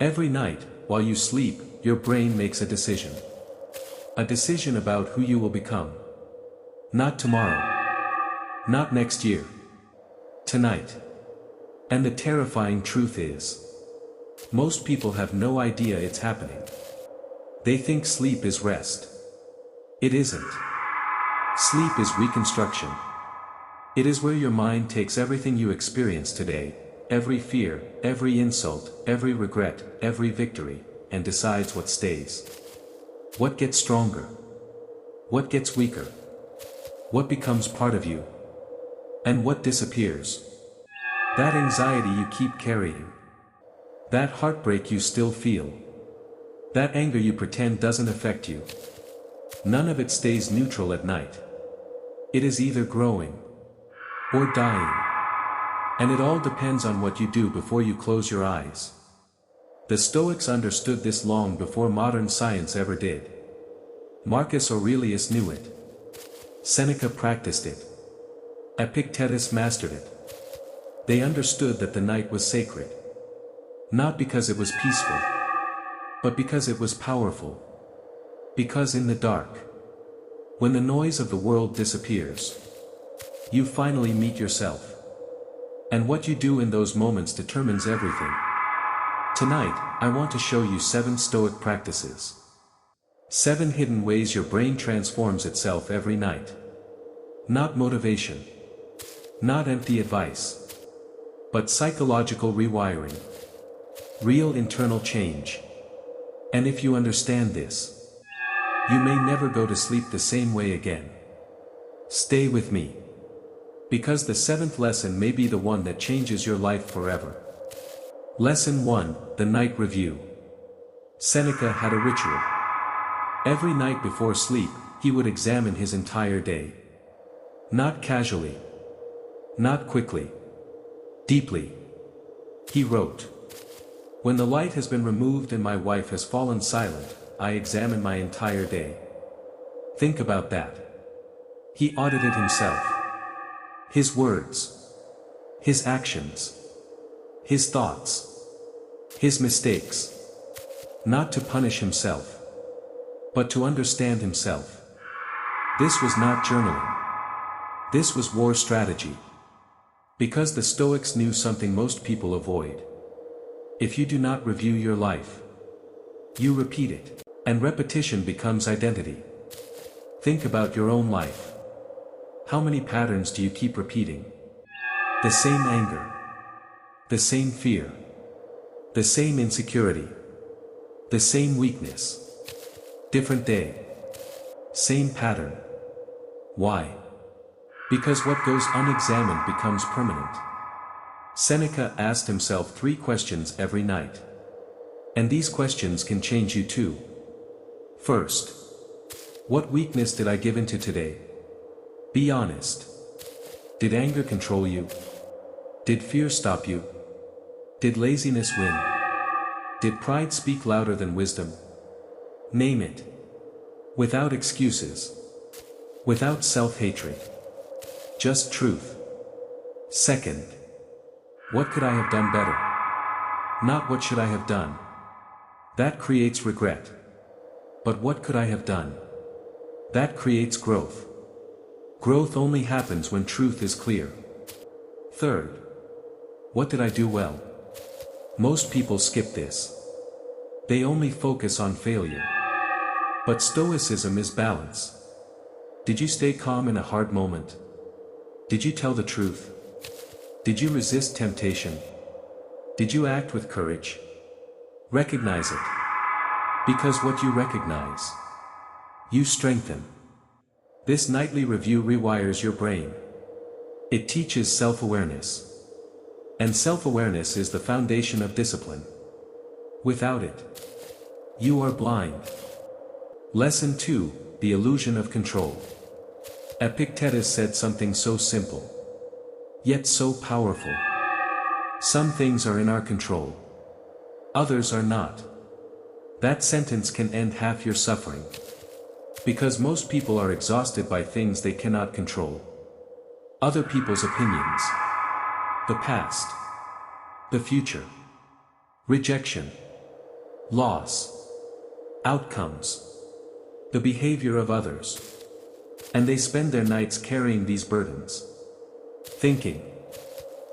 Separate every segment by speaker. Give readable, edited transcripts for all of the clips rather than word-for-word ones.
Speaker 1: Every night, while you sleep, your brain makes a decision. A decision about who you will become. Not tomorrow. Not next year. Tonight. And the terrifying truth is, most people have no idea it's happening. They think sleep is rest. It isn't. Sleep is reconstruction. It is where your mind takes everything you experience today, every fear, every insult, every regret, every victory, and decides what stays. What gets stronger? What gets weaker? What becomes part of you? And what disappears? That anxiety you keep carrying. That heartbreak you still feel. That anger you pretend doesn't affect you. None of it stays neutral at night. It is either growing or dying. And it all depends on what you do before you close your eyes. The Stoics understood this long before modern science ever did. Marcus Aurelius knew it. Seneca practiced it. Epictetus mastered it. They understood that the night was sacred. Not because it was peaceful, but because it was powerful. Because in the dark, when the noise of the world disappears, you finally meet yourself. And what you do in those moments determines everything. Tonight, I want to show you 7 Stoic practices. 7 hidden ways your brain transforms itself every night. Not motivation. Not empty advice. But psychological rewiring. Real internal change. And if you understand this, you may never go to sleep the same way again. Stay with me. Because the 7th lesson may be the one that changes your life forever. Lesson 1, the night review. Seneca had a ritual. Every night before sleep, he would examine his entire day. Not casually. Not quickly. Deeply. He wrote, "When the light has been removed and my wife has fallen silent, I examine my entire day." Think about that. He audited himself. His words. His actions. His thoughts. His mistakes. Not to punish himself, but to understand himself. This was not journaling. This was war strategy. Because the Stoics knew something most people avoid. If you do not review your life, you repeat it. And repetition becomes identity. Think about your own life. How many patterns do you keep repeating? The same anger. The same fear. The same insecurity. The same weakness. Different day. Same pattern. Why? Because what goes unexamined becomes permanent. Seneca asked himself 3 questions every night. And these questions can change you too. First, what weakness did I give into today? Be honest. Did anger control you? Did fear stop you? Did laziness win? Did pride speak louder than wisdom? Name it. Without excuses. Without self-hatred. Just truth. Second, what could I have done better? Not what should I have done. That creates regret. But what could I have done? That creates growth. Growth only happens when truth is clear. Third, what did I do well? Most people skip this. They only focus on failure. But Stoicism is balance. Did you stay calm in a hard moment? Did you tell the truth? Did you resist temptation? Did you act with courage? Recognize it. Because what you recognize, you strengthen. This nightly review rewires your brain. It teaches self-awareness. And self-awareness is the foundation of discipline. Without it, you are blind. Lesson 2, the illusion of control. Epictetus said something so simple, yet so powerful. Some things are in our control. Others are not. That sentence can end half your suffering. Because most people are exhausted by things they cannot control. Other people's opinions. The past. The future. Rejection. loss, outcomes, the behavior of others. And they spend their nights carrying these burdens. Thinking,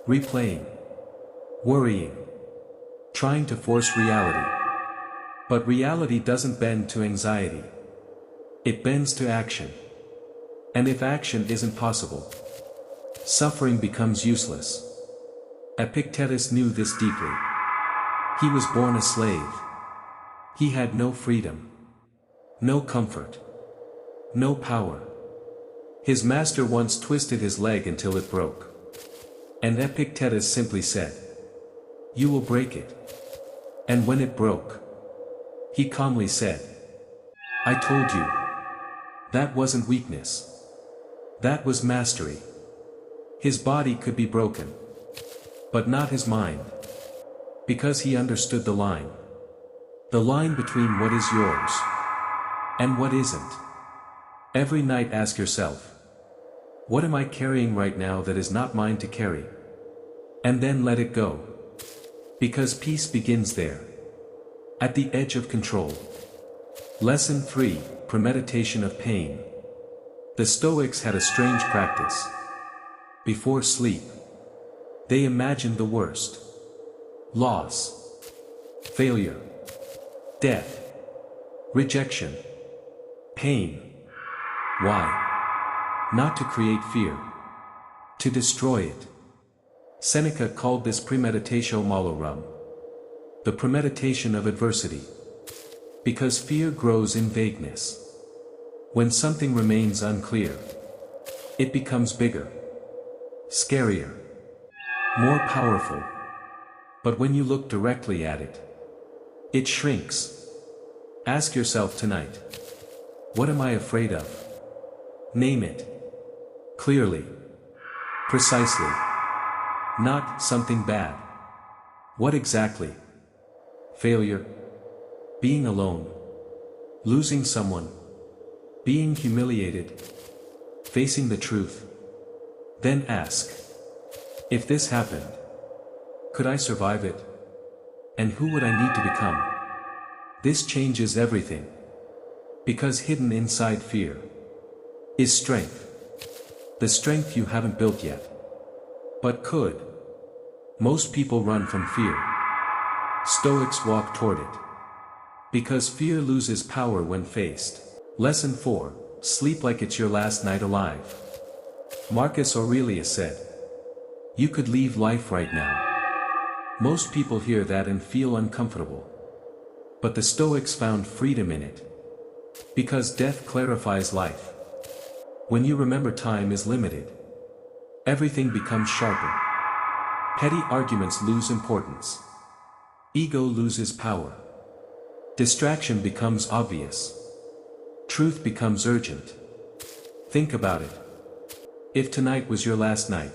Speaker 1: replaying, worrying, trying to force reality. But reality doesn't bend to anxiety. It bends to action. And if action isn't possible, suffering becomes useless. Epictetus knew this deeply. He was born a slave. He had no freedom, no comfort, no power. His master once twisted his leg until it broke. And Epictetus simply said, "You will break it." And when it broke, he calmly said, "I told you." That wasn't weakness. That was mastery. His body could be broken, but not his mind. Because he understood the line. The line between what is yours and what isn't. Every night ask yourself, what am I carrying right now that is not mine to carry? And then let it go. Because peace begins there. At the edge of control. Lesson 3, Premeditation of Pain. The Stoics had a strange practice. Before sleep, they imagined the worst. Loss, failure, death, rejection, pain. Why? Not to create fear. To destroy it. Seneca called this premeditatio malorum. The premeditation of adversity. Because fear grows in vagueness. When something remains unclear, it becomes bigger, scarier, more powerful. But when you look directly at it, it shrinks. Ask yourself tonight, what am I afraid of? Name it. Clearly. Precisely. Not something bad. What exactly? Failure. Being alone. Losing someone. Being humiliated. Facing the truth. Then ask, if this happened, could I survive it? And who would I need to become? This changes everything. Because hidden inside fear is strength. The strength you haven't built yet, but could. Most people run from fear. Stoics walk toward it. Because fear loses power when faced. Lesson 4, Sleep like it's your last night alive. Marcus Aurelius said, "You could leave life right now." Most people hear that and feel uncomfortable. But the Stoics found freedom in it. Because death clarifies life. When you remember time is limited, everything becomes sharper. Petty arguments lose importance. Ego loses power. Distraction becomes obvious. Truth becomes urgent. Think about it. If tonight was your last night,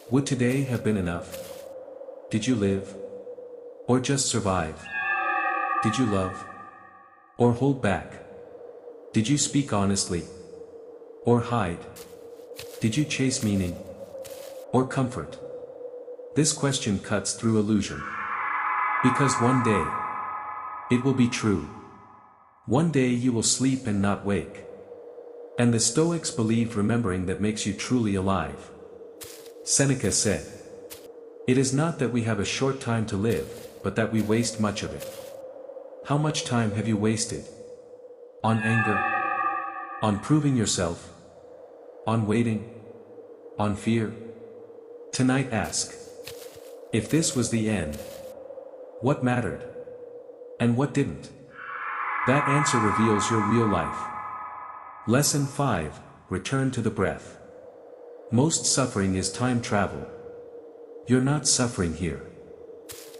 Speaker 1: would today have been enough? Did you live? Or just survive? Did you love? Or hold back? Did you speak honestly? Or hide? Did you chase meaning? Or comfort? This question cuts through illusion. Because one day, it will be true. One day you will sleep and not wake. And the Stoics believed remembering that makes you truly alive. Seneca said, "It is not that we have a short time to live, but that we waste much of it." How much time have you wasted? On anger? On proving yourself? On waiting? On fear? Tonight ask, if this was the end, what mattered? And what didn't? That answer reveals your real life. Lesson 5, Return to the breath. Most suffering is time travel. You're not suffering here.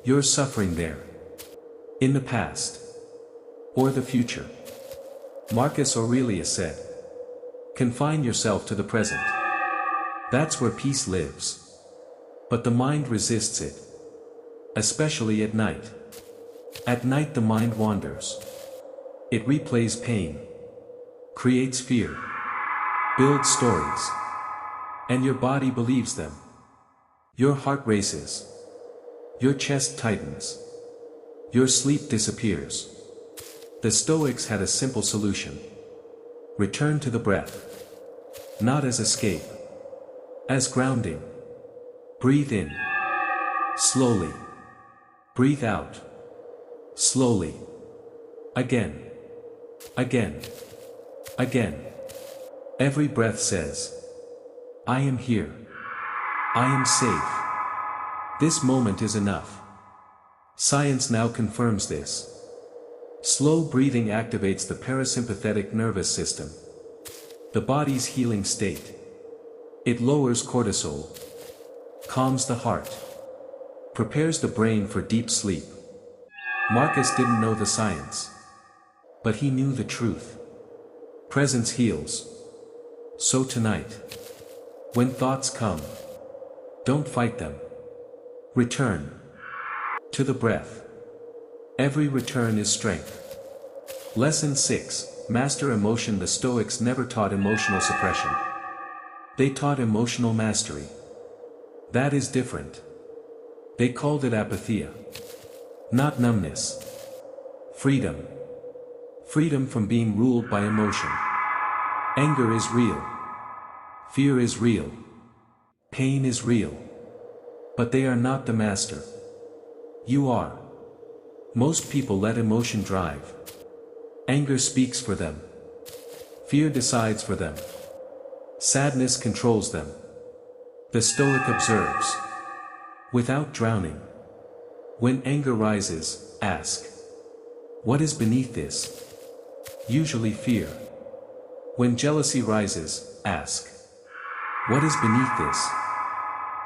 Speaker 1: You're suffering there. In the past. Or the future. Marcus Aurelius said, "Confine yourself to the present. That's where peace lives." But the mind resists it. Especially at night. At night the mind wanders. It replays pain. Creates fear. Builds stories. And your body believes them. Your heart races. Your chest tightens. your sleep disappears. The Stoics had a simple solution. Return to the breath. Not as escape. As grounding. Breathe in. Slowly. Breathe out. Slowly. Again. Again. Again. Every breath says, I am here. I am safe. This moment is enough. Science now confirms this. Slow breathing activates the parasympathetic nervous system, the body's healing state. It lowers cortisol, calms the heart, prepares the brain for deep sleep. Marcus didn't know the science, but he knew the truth. Presence heals. So tonight, when thoughts come, don't fight them. Return to the breath. Every return is strength. Lesson 6. Master emotion. The Stoics never taught emotional suppression. They taught emotional mastery. That is different. They called it apatheia. Not numbness. Freedom. Freedom from being ruled by emotion. Anger is real. Fear is real. Pain is real. But they are not the master. You are. Most people let emotion drive. Anger speaks for them. Fear decides for them. Sadness controls them. The Stoic observes. Without drowning. When anger rises, ask. What is beneath this? Usually fear. When jealousy rises, ask. What is beneath this?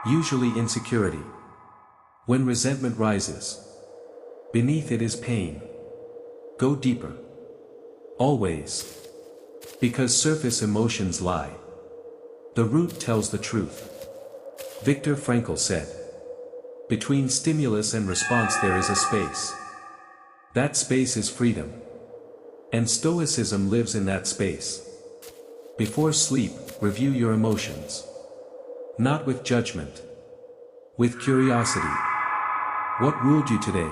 Speaker 1: Usually insecurity. When resentment rises, beneath it is pain. Go deeper. Always. Because surface emotions lie. The root tells the truth. Viktor Frankl said. Between stimulus and response there is a space. That space is freedom. And Stoicism lives in that space. Before sleep, review your emotions. Not with judgment. With curiosity. What ruled you today?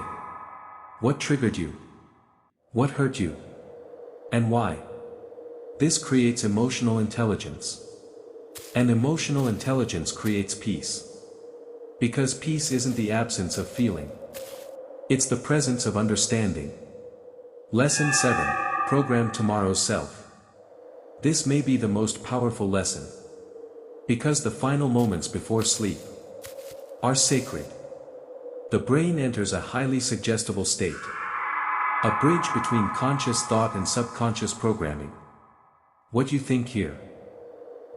Speaker 1: What triggered you? What hurt you? And why? This creates emotional intelligence. And emotional intelligence creates peace. Because peace isn't the absence of feeling. It's the presence of understanding. Lesson 7. Program tomorrow's self. This may be the most powerful lesson. Because the final moments before sleep are sacred. The brain enters a highly suggestible state. A bridge between conscious thought and subconscious programming. What you think here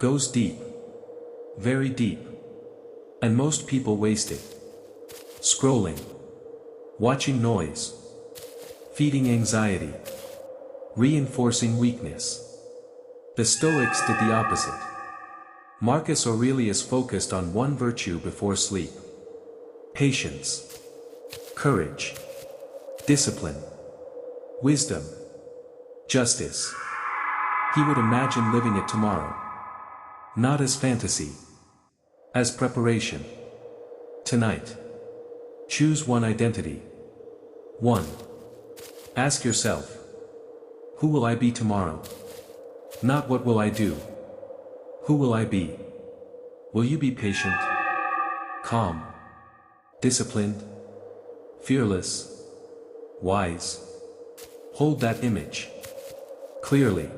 Speaker 1: goes deep. Very deep. And most people waste it. Scrolling. Watching noise. Feeding anxiety. Reinforcing weakness. The Stoics did the opposite. Marcus Aurelius focused on one virtue before sleep. Patience. Courage. Discipline. Wisdom. Justice. He would imagine living it tomorrow. Not as fantasy. As preparation. Tonight. Choose one identity. 1. Ask yourself. Who will I be tomorrow? Not what will I do. Who will I be? Will you be patient? Calm? Disciplined? Fearless? Wise? Hold that image. Clearly.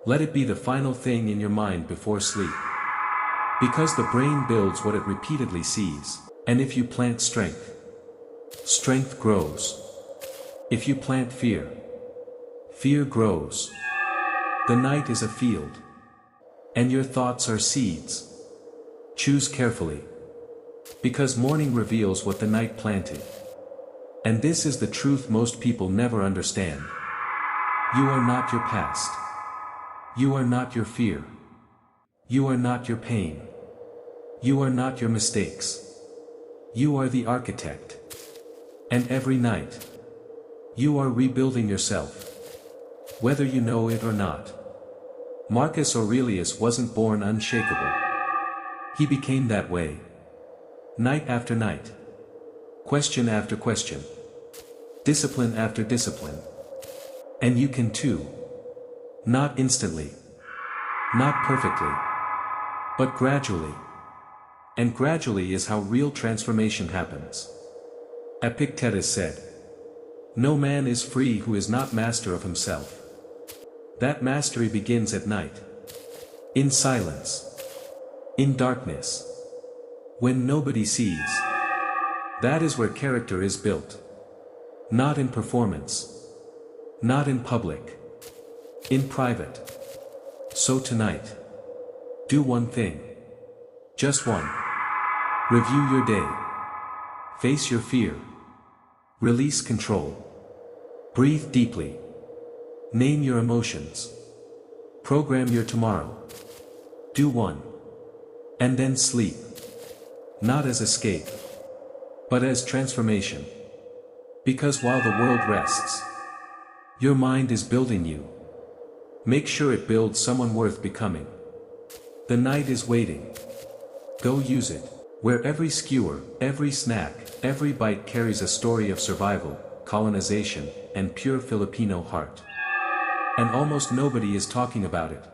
Speaker 1: Let it be the final thing in your mind before sleep. Because the brain builds what it repeatedly sees. And if you plant strength, strength grows. If you plant fear, fear grows. The night is a field. And your thoughts are seeds. Choose carefully. Because morning reveals what the night planted. And this is the truth most people never understand. You are not your past. You are not your fear. You are not your pain. You are not your mistakes. You are the architect. And every night, you are rebuilding yourself. Whether you know it or not. Marcus Aurelius wasn't born unshakable. He became that way. Night after night. Question after question. discipline after discipline. And you can too. Not instantly. Not perfectly. But gradually. And gradually is how real transformation happens. Epictetus said, "No man is free who is not master of himself." That mastery begins at night. In silence. In darkness. When nobody sees. That is where character is built. Not in performance. Not in public. In private. So tonight. Do one thing. Just one. Review your day. Face your fear. Release control. Breathe deeply. Name your emotions. Program your tomorrow. Do one. And then sleep. Not as escape. But as transformation. Because while the world rests, your mind is building you. Make sure it builds someone worth becoming. The night is waiting. Go use it. Where every skewer, every snack, every bite carries a story of survival, colonization, and pure Filipino heart. And almost nobody is talking about it.